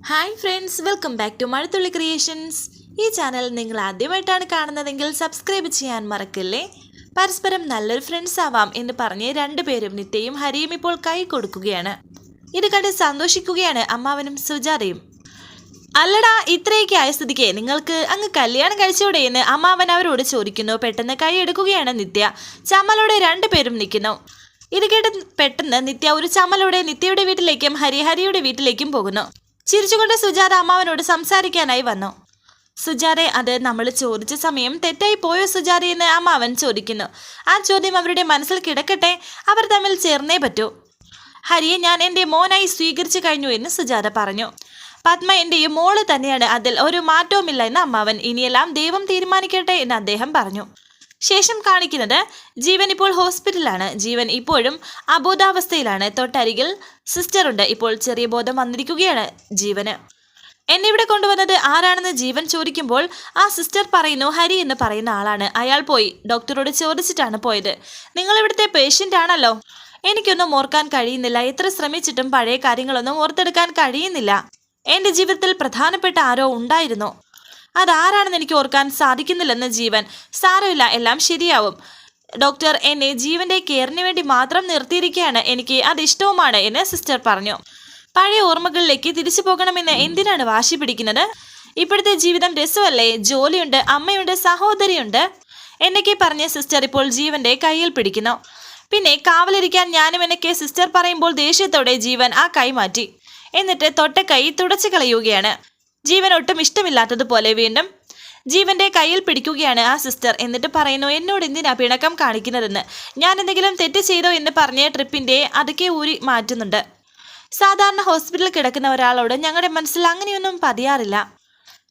Hi friends, welcome back to Mazhathulli creations. ഈ channel നിങ്ങൾ ആദ്യമായിട്ടാണ് കാണുന്നതെങ്കിൽ സബ്സ്ക്രൈബ് ചെയ്യാൻ മറക്കല്ലേ. പരസ്പരം നല്ലൊരു ഫ്രണ്ട്സ് ആവാം എന്ന് പറഞ്ഞ് രണ്ടുപേരും നിത്യയും ഹരിയും ഇപ്പോൾ കൈ കൊടുക്കുകയാണ്. ഇത് കണ്ട് സന്തോഷിക്കുകയാണ് അമ്മാവനും സുജാതയും. അല്ലടാ, ഇത്രയൊക്കെ ആയ സ്ഥിതിക്ക് നിങ്ങൾക്ക് അങ്ങ് കല്യാണം കഴിച്ചൂടെ എന്ന് അമ്മാവൻ അവരോട് ചോദിക്കുന്നു. പെട്ടെന്ന് കൈ എടുക്കുകയാണ് നിത്യ. ചമ്മലോടെ രണ്ടുപേരും നിൽക്കുന്നു. ഇത് കേട്ട് പെട്ടെന്ന് നിത്യ ഒരു ചമ്മലോടെ നിത്യയുടെ വീട്ടിലേക്കും ഹരിയുടെ വീട്ടിലേക്കും പോകുന്നു. ചിരിച്ചുകൊണ്ട് സുജാത അമ്മാവനോട് സംസാരിക്കാനായി വന്നു. സുജാതെ, അത് നമ്മൾ ചോദിച്ച സമയം തെറ്റായി പോയോ സുജാത എന്ന് അമ്മാവൻ ചോദിക്കുന്നു. ആ ചോദ്യം അവരുടെ മനസ്സിൽ കിടക്കട്ടെ, അവർ തമ്മിൽ ചേർന്നേ പറ്റൂ. ഹരിയെ ഞാൻ എൻ്റെ മോനായി സ്വീകരിച്ചു കഴിഞ്ഞു എന്ന് സുജാത പറഞ്ഞു. പത്മ എൻ്റെയും മോള് തന്നെയാണ്, അതിൽ ഒരു മാറ്റവുമില്ല എന്ന് അമ്മാവൻ. ഇനിയെല്ലാം ദൈവം തീരുമാനിക്കട്ടെ എന്ന് അദ്ദേഹം പറഞ്ഞു. ശേഷം കാണിക്കുന്നത് ജീവൻ ഇപ്പോൾ ഹോസ്പിറ്റലാണ്. ജീവൻ ഇപ്പോഴും അബോധാവസ്ഥയിലാണ്. തൊട്ടരികിൽ സിസ്റ്ററുണ്ട്. ഇപ്പോൾ ചെറിയ ബോധം വന്നിരിക്കുകയാണ് ജീവന്. എന്നെ ഇവിടെ കൊണ്ടുവന്നത് ആരാണെന്ന് ജീവൻ ചോദിക്കുമ്പോൾ ആ സിസ്റ്റർ പറയുന്നു ഹരി എന്ന് പറയുന്ന ആളാണ്. അയാൾ പോയി ഡോക്ടറോട് ചോദിച്ചിട്ടാണ് പോയത്. നിങ്ങൾ ഇവിടുത്തെ പേഷ്യൻ്റ് ആണല്ലോ. എനിക്കൊന്നും ഓർക്കാൻ കഴിയുന്നില്ല. എത്ര ശ്രമിച്ചിട്ടും പഴയ കാര്യങ്ങളൊന്നും ഓർത്തെടുക്കാൻ കഴിയുന്നില്ല. എൻ്റെ ജീവിതത്തിൽ പ്രധാനപ്പെട്ട ആരോ ഉണ്ടായിരുന്നു. അതാരാണെന്ന് എനിക്ക് ഓർക്കാൻ സാധിക്കുന്നില്ലെന്ന് ജീവൻ. സാരമില്ല, എല്ലാം ശരിയാവും. ഡോക്ടർ എന്നെ ജീവന്റെ കെയറിന് വേണ്ടി മാത്രം നിർത്തിയിരിക്കുകയാണ്. എനിക്ക് അത് ഇഷ്ടവുമാണ് എന്ന് സിസ്റ്റർ പറഞ്ഞു. പഴയ ഓർമ്മകളിലേക്ക് തിരിച്ചു പോകണമെന്ന് എന്തിനാണ് വാശി പിടിക്കുന്നത്? ഇപ്പോഴത്തെ ജീവിതം രസമല്ലേ? ജോലിയുണ്ട്, അമ്മയുണ്ട്, സഹോദരിയുണ്ട് എന്നൊക്കെ പറഞ്ഞ് സിസ്റ്റർ ഇപ്പോൾ ജീവന്റെ കയ്യിൽ പിടിക്കുന്നു. പിന്നെ കാവലിരിക്കാൻ ഞാനും എന്നൊക്കെ സിസ്റ്റർ പറയുമ്പോൾ ദേഷ്യത്തോടെ ജീവൻ ആ കൈ മാറ്റി. എന്നിട്ട് തൊട്ട കൈ തുടച്ചു കളയുകയാണ്. ജീവൻ ഒട്ടും ഇഷ്ടമില്ലാത്തതുപോലെ വീണ്ടും ജീവന്റെ കയ്യിൽ പിടിക്കുകയാണ് ആ സിസ്റ്റർ. എന്നിട്ട് പറയുന്നു, എന്നോട് എന്തിനാ പിണക്കം കാണിക്കുന്നതെന്ന്. ഞാൻ എന്തെങ്കിലും തെറ്റ് ചെയ്തോ എന്ന് പറഞ്ഞ് ട്രിപ്പിന്റെ അതൊക്കെ ഊരി മാറ്റുന്നുണ്ട്. സാധാരണ ഹോസ്പിറ്റലിൽ കിടക്കുന്ന ഒരാളോട് ഞങ്ങളുടെ മനസ്സിൽ അങ്ങനെയൊന്നും പതിയാറില്ല.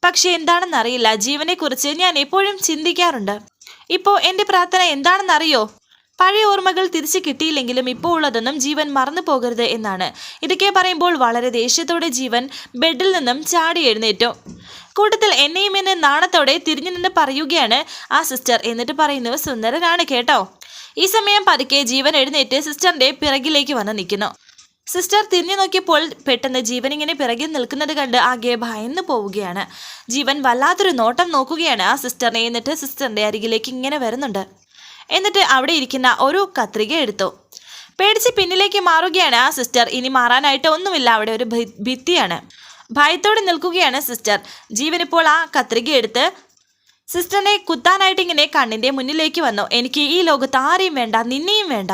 പക്ഷെ എന്താണെന്നറിയില്ല, ജീവനെക്കുറിച്ച് ഞാൻ എപ്പോഴും ചിന്തിക്കാറുണ്ട്. ഇപ്പോൾ എൻ്റെ പ്രാർത്ഥന എന്താണെന്നറിയോ? പഴയ ഓർമ്മകൾ തിരിച്ചു കിട്ടിയില്ലെങ്കിലും ഇപ്പോൾ ഉള്ളതൊന്നും ജീവൻ മറന്നു പോകരുത് എന്നാണ്. ഇതൊക്കെ പറയുമ്പോൾ വളരെ ദേഷ്യത്തോടെ ജീവൻ ബെഡിൽ നിന്നും ചാടി എഴുന്നേറ്റു. കൂട്ടത്തിൽ എന്നെയും എന്ന് നാണത്തോടെ തിരിഞ്ഞു നിന്ന് പറയുകയാണ് ആ സിസ്റ്റർ. എന്നിട്ട് പറയുന്നു, സുന്ദരനാണ് കേട്ടോ. ഈ സമയം പതുക്കെ ജീവൻ എഴുന്നേറ്റ് സിസ്റ്ററിന്റെ പിറകിലേക്ക് വന്ന് നിൽക്കുന്നു. സിസ്റ്റർ തിരിഞ്ഞു നോക്കിയപ്പോൾ പെട്ടെന്ന് ജീവൻ ഇങ്ങനെ പിറകിൽ നിൽക്കുന്നത് കണ്ട് ആകെ ഭയന്നു പോവുകയാണ്. ജീവൻ വല്ലാത്തൊരു നോട്ടം നോക്കുകയാണ് ആ സിസ്റ്ററിനെ. എന്നിട്ട് സിസ്റ്ററിന്റെ അരികിലേക്ക് ഇങ്ങനെ വരുന്നുണ്ട്. എന്നിട്ട് അവിടെ ഇരിക്കുന്ന ഒരു കത്രിക എടുത്തു. പേടിച്ച് പിന്നിലേക്ക് മാറുകയാണ് ആ സിസ്റ്റർ. ഇനി മാറാനായിട്ട് ഒന്നുമില്ല, അവിടെ ഒരു ഭിത്തിയാണ്. ഭയത്തോടെ നിൽക്കുകയാണ് സിസ്റ്റർ. ജീവൻ ഇപ്പോൾ ആ കത്രിക എടുത്ത് സിസ്റ്ററിനെ കുത്താനായിട്ട് ഇങ്ങനെ കണ്ണിൻ്റെ മുന്നിലേക്ക് വന്നു. എനിക്ക് ഈ ലോകത്ത് ആരെയും വേണ്ട, നിന്നെയും വേണ്ട.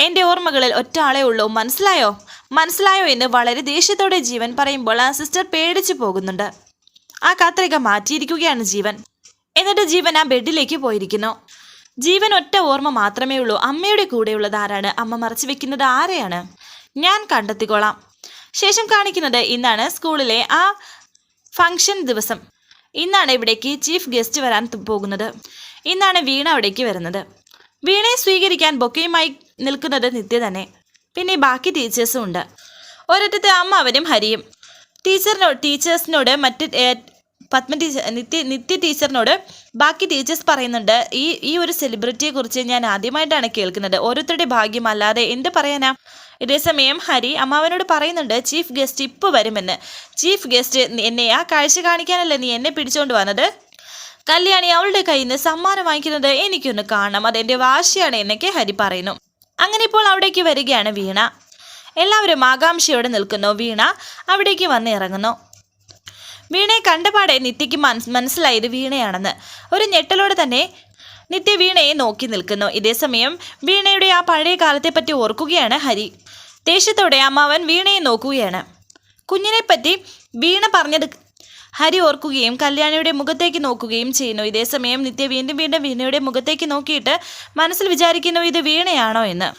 എൻ്റെ ഓർമ്മകളിൽ ഒറ്റ ആളേ ഉള്ളൂ, മനസ്സിലായോ? മനസ്സിലായോ എന്ന് വളരെ ദേഷ്യത്തോടെ ജീവൻ പറയുമ്പോൾ ആ സിസ്റ്റർ പേടിച്ചു പോകുന്നുണ്ട്. ആ കത്രിക മാറ്റിയിരിക്കുകയാണ് ജീവൻ. എന്നിട്ട് ജീവൻ ആ ബെഡിലേക്ക് പോയിരിക്കുന്നു. ജീവൻ ഒറ്റ ഓർമ്മ മാത്രമേ ഉള്ളൂ. അമ്മയുടെ കൂടെയുള്ളത് ആരാണ്? അമ്മ മറച്ചു വെക്കുന്നത് ആരെയാണ്? ഞാൻ കണ്ടെത്തിക്കോളാം. ശേഷം കാണിക്കുന്നത് ഇന്നാണ് സ്കൂളിലെ ആ ഫംഗ്ഷൻ ദിവസം. ഇന്നാണ് ഇവിടേക്ക് ചീഫ് ഗസ്റ്റ് വരാൻ പോകുന്നത്. ഇന്നാണ് വീണ അവിടേക്ക് വരുന്നത്. വീണയെ സ്വീകരിക്കാൻ ബൊക്കയുമായി നിൽക്കുന്നത് നിത്യ തന്നെ. പിന്നെ ബാക്കി ടീച്ചേഴ്സും ഉണ്ട്. ഒരറ്റത്ത് അമ്മാവനും ഹരിയും. ടീച്ചേഴ്സിനോട് മറ്റ് പത്മ ടീച്ചർ നിത്യ ടീച്ചറിനോട് ബാക്കി ടീച്ചേഴ്സ് പറയുന്നുണ്ട്, ഈ ഒരു സെലിബ്രിറ്റിയെ കുറിച്ച് ഞാൻ ആദ്യമായിട്ടാണ് കേൾക്കുന്നത്. ഓരോരുത്തരുടെ ഭാഗ്യം, അല്ലാതെ എന്ത് പറയാനാ. ഇതേസമയം ഹരി അമ്മാവനോട് പറയുന്നുണ്ട്, ചീഫ് ഗസ്റ്റ് ഇപ്പോൾ വരുമെന്ന്. ചീഫ് ഗസ്റ്റ് എന്നെ ആ കാഴ്ച കാണിക്കാനല്ലേ നീ എന്നെ പിടിച്ചോണ്ട് വന്നത്? കല്യാണി അവളുടെ കയ്യിൽ നിന്ന് സമ്മാനം വാങ്ങിക്കുന്നത് എനിക്കൊന്ന് കാണണം, അതെൻ്റെ വാശിയാണ് എന്നൊക്കെ ഹരി പറയുന്നു. അങ്ങനെ ഇപ്പോൾ അവിടേക്ക് വരികയാണ് വീണ. എല്ലാവരും ആകാംക്ഷയോടെ നിൽക്കുന്നു. വീണ അവിടേക്ക് വന്ന് ഇറങ്ങുന്നു. വീണയെ കണ്ടപാടെ നിത്യയ്ക്ക് മനസ്സിലായത് വീണയാണെന്ന്. ഒരു ഞെട്ടലോടെ തന്നെ നിത്യ വീണയെ നോക്കി നിൽക്കുന്നു. ഇതേസമയം വീണയുടെ ആ പഴയ കാലത്തെ പറ്റി ഓർക്കുകയാണ് ഹരി. ദേഷ്യത്തോടെ അമ്മാവൻ വീണയെ നോക്കുകയാണ്. കുഞ്ഞിനെപ്പറ്റി വീണ പറഞ്ഞത് ഹരി ഓർക്കുകയും കല്യാണിയുടെ മുഖത്തേക്ക് നോക്കുകയും ചെയ്യുന്നു. ഇതേസമയം നിത്യ വീണ്ടും വീണയുടെ മുഖത്തേക്ക് നോക്കിയിട്ട് മനസ്സിൽ വിചാരിക്കുന്നു, ഇത് വീണയാണോ എന്ന്.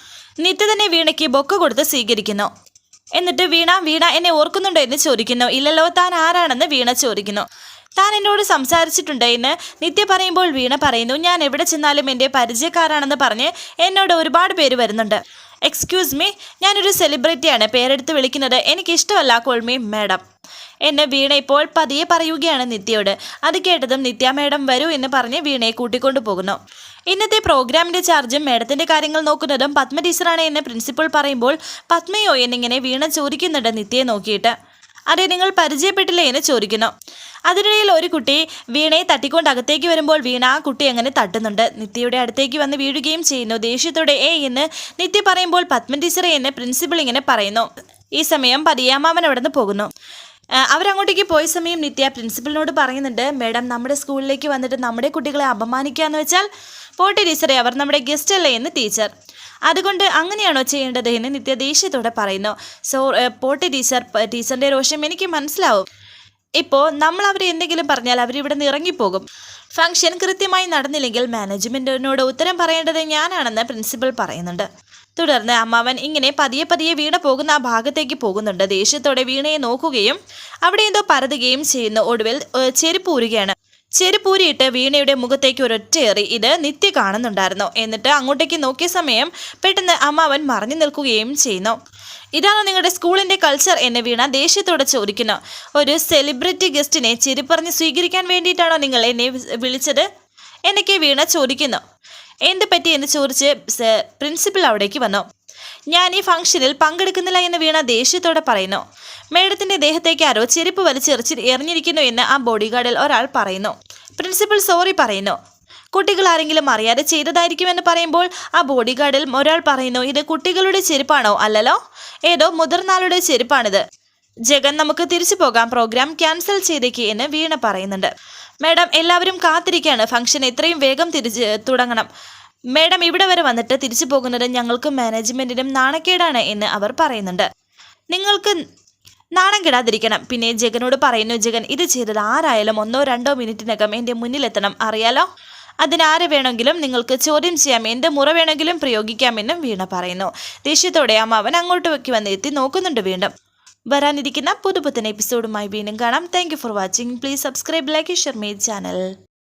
നിത്യ തന്നെ വീണയ്ക്ക് ബൊക്ക കൊടുത്ത് സ്വീകരിക്കുന്നു. എന്നിട്ട് വീണ എന്നെ ഓർക്കുന്നുണ്ടോ എന്ന് ചോദിക്കുന്നു. ഇല്ലല്ലോ, താൻ ആരാണെന്ന് വീണ ചോദിക്കുന്നു. താൻ എന്നോട് സംസാരിച്ചിട്ടുണ്ട് എന്ന് നിത്യ പറയുമ്പോൾ വീണ പറയുന്നു, ഞാൻ എവിടെ ചെന്നാലും എൻ്റെ പരിചയക്കാരാണെന്ന് പറഞ്ഞ് എന്നോട് ഒരുപാട് പേര് വരുന്നുണ്ട്. എക്സ്ക്യൂസ് മീ, ഞാനൊരു സെലിബ്രിറ്റിയാണ്, പേരെടുത്ത് വിളിക്കുന്നത് എനിക്കിഷ്ടമല്ല. കോൾ മീ മാഡം എന്നെ വീണ ഇപ്പോൾ പതിയെ പറയുകയാണ് നിത്യയോട്. അത് കേട്ടതും നിത്യ മാഡം വരൂ എന്ന് പറഞ്ഞ് വീണയെ കൂട്ടിക്കൊണ്ടു പോകുന്നു. ഇന്നത്തെ പ്രോഗ്രാമിൻ്റെ ചാർജും മാഡത്തിൻ്റെ കാര്യങ്ങൾ നോക്കുന്നതും പത്മ ടീച്ചറാണ് എന്ന് പ്രിൻസിപ്പൽ പറയുമ്പോൾ പത്മയോ എന്നിങ്ങനെ വീണ ചോദിക്കുന്നുണ്ട് നിത്യയെ നോക്കിയിട്ട്. അതെ, നിങ്ങൾ പരിചയപ്പെട്ടില്ലേ എന്ന് ചോദിക്കുന്നു. അതിനിടയിൽ ഒരു കുട്ടി വീണയെ തട്ടിക്കൊണ്ട് അകത്തേക്ക് വരുമ്പോൾ വീണ ആ കുട്ടി അങ്ങനെ തട്ടുന്നുണ്ട്. നിത്യയുടെ അടുത്തേക്ക് വന്ന് വീഴുകയും ചെയ്യുന്നു. ദേഷ്യത്തോടെ എന്ന് നിത്യ പറയുമ്പോൾ പത്മൻ ടീച്ചറെ എന്ന് പ്രിൻസിപ്പൾ ഇങ്ങനെ പറയുന്നു. ഈ സമയം പതിയാമാവൻ അവിടെ നിന്ന് പോകുന്നു. അവരങ്ങോട്ടേക്ക് പോയ സമയം നിത്യ പ്രിൻസിപ്പലിനോട് പറയുന്നുണ്ട്, മേഡം നമ്മുടെ സ്കൂളിലേക്ക് വന്നിട്ട് നമ്മുടെ കുട്ടികളെ അപമാനിക്കാന്ന് വെച്ചാൽ പോട്ടെ ടീച്ചറെ, അവർ നമ്മുടെ ഗസ്റ്റ് അല്ലേ എന്ന് ടീച്ചർ. അതുകൊണ്ട് അങ്ങനെയാണോ ചെയ്യേണ്ടത് എന്ന് നിത്യ ദേഷ്യത്തോടെ പറയുന്നു. പോട്ടെ ടീച്ചർ, ടീച്ചറിൻ്റെ രോഷം എനിക്ക് മനസ്സിലാവും. ഇപ്പോൾ നമ്മൾ അവരെ എന്തെങ്കിലും പറഞ്ഞാൽ അവരിവിടെ നിന്ന് ഇറങ്ങിപ്പോകും. ഫംഗ്ഷൻ കൃത്യമായി നടന്നില്ലെങ്കിൽ മാനേജ്മെൻറ്റിനോട് ഉത്തരം പറയേണ്ടത് ഞാനാണെന്ന് പ്രിൻസിപ്പൽ പറയുന്നുണ്ട്. തുടർന്ന് അമ്മാവൻ ഇങ്ങനെ പതിയെ പതിയെ വീണ പോകുന്ന ആ ഭാഗത്തേക്ക് പോകുന്നുണ്ട്. ദേഷ്യത്തോടെ വീണയെ നോക്കുകയും അവിടെ എന്തോ പരതുകയും ചെയ്യുന്നു. ഒടുവിൽ ചെരുപ്പൂരുകയാണ്. ചെരുപ്പൂരിയിട്ട് വീണയുടെ മുഖത്തേക്ക് ഒരൊറ്റയേറി. ഇത് നിത്യ കാണുന്നുണ്ടായിരുന്നു. എന്നിട്ട് അങ്ങോട്ടേക്ക് നോക്കിയ സമയം പെട്ടെന്ന് അമ്മാവൻ മറഞ്ഞു നിൽക്കുകയും ചെയ്യുന്നു. ഇതാണോ നിങ്ങളുടെ സ്കൂളിൻ്റെ കൾച്ചർ എന്ന് വീണ ദേഷ്യത്തോടെ ചോദിക്കുന്നു. ഒരു സെലിബ്രിറ്റി ഗസ്റ്റിനെ ചെരുപ്പറിഞ്ഞ് സ്വീകരിക്കാൻ വേണ്ടിയിട്ടാണോ നിങ്ങൾ എന്നെ വിളിച്ചത് എന്നൊക്കെ വീണ ചോദിക്കുന്നു. എന്ത് പറ്റി എന്ന് ചോദിച്ച് പ്രിൻസിപ്പൽ അവിടേക്ക് വന്നു. ഞാൻ ഈ ഫംഗ്ഷനിൽ പങ്കെടുക്കുന്നില്ല എന്ന് വീണ ദേഷ്യത്തോടെ പറയുന്നു. മേഡത്തിൻ്റെ ദേഹത്തേക്ക് ആരോ ചെരുപ്പ് വലിച്ചെറിച്ച് എറിഞ്ഞിരിക്കുന്നു എന്ന് ആ ബോഡിഗാർഡിൽ ഒരാൾ പറയുന്നു. പ്രിൻസിപ്പൽ സോറി പറയുന്നു. കുട്ടികൾ ആരെങ്കിലും അറിയാതെ ചെയ്തതായിരിക്കുമെന്ന് പറയുമ്പോൾ ആ ബോഡിഗാർഡിൽ ഒരാൾ പറയുന്നു, ഇത് കുട്ടികളുടെ ചെരുപ്പാണോ? അല്ലല്ലോ, ഏതോ മുതിർന്നാളുടെ ചെരുപ്പാണിത്. ജഗൻ, നമുക്ക് തിരിച്ചു പോകാം, പ്രോഗ്രാം ക്യാൻസൽ ചെയ്തേക്ക് എന്ന് വീണ പറയുന്നുണ്ട്. മേഡം, എല്ലാവരും കാത്തിരിക്കുകയാണ്, ഫംഗ്ഷൻ എത്രയും വേഗം തുടങ്ങണം. മേഡം ഇവിടെ വരെ വന്നിട്ട് തിരിച്ചു പോകുന്നത് ഞങ്ങൾക്കും മാനേജ്മെൻറ്റിനും നാണക്കേടാണ് എന്ന് അവർ പറയുന്നുണ്ട്. നിങ്ങൾക്ക് നാണം കെടാതിരിക്കണം. പിന്നെ ജഗനോട് പറയുന്നു, ജഗൻ ഇത് ചെയ്തത് ആരായാലും 1-2 മിനിറ്റിനകം എൻ്റെ മുന്നിലെത്തണം, അറിയാലോ. അതിനാരെ വേണമെങ്കിലും നിങ്ങൾക്ക് ചോദ്യം ചെയ്യാം, എന്ത് മുറ വേണമെങ്കിലും പ്രയോഗിക്കാമെന്നും വീണ പറയുന്നു. ദേഷ്യത്തോടെ അമ്മാവൻ അങ്ങോട്ടേക്ക് വന്ന് എത്തി നോക്കുന്നുണ്ട്. വീണ്ടും വരാനിരിക്കുന്ന പുതുപുത്തൻ എപ്പിസോഡുമായി വീണ്ടും കാണാം. Thank you for watching. Please subscribe, like, share my channel.